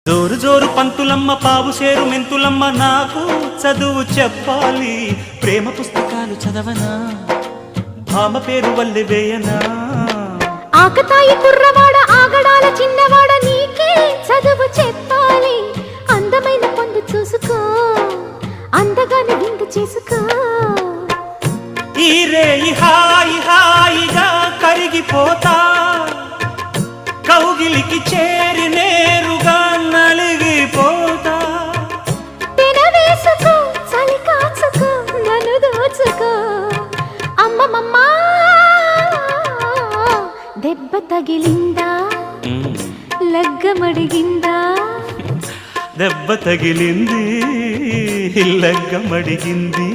జోరు జోరు పంతులమ్మ పావు సేరు మెంతులమ్మ నాకు చదువు చెప్పాలి ప్రేమ పుస్తకాలు చదవనా భామ పేరు వల్లె వేయనా ఆకతాయి కుర్రవాడ ఆగడాల చిన్నవాడ నీకే చదువు చెప్పాలి అందమైన పొందు చూసుకో అందగాని విందు చేసుకో ఈ రేయి హాయి హాయిగా కరిగిపోతా కౌగిలికి చేరి నేరుగా నలిగిపోతా తినవేసుకో చలి కాచుకో నన్ను దోచుకో అమ్మమ్మమ్మా దెబ్బ తగిలిందా లగ్గమడిగిందా దెబ్బ తగిలింది లగ్గమడిగింది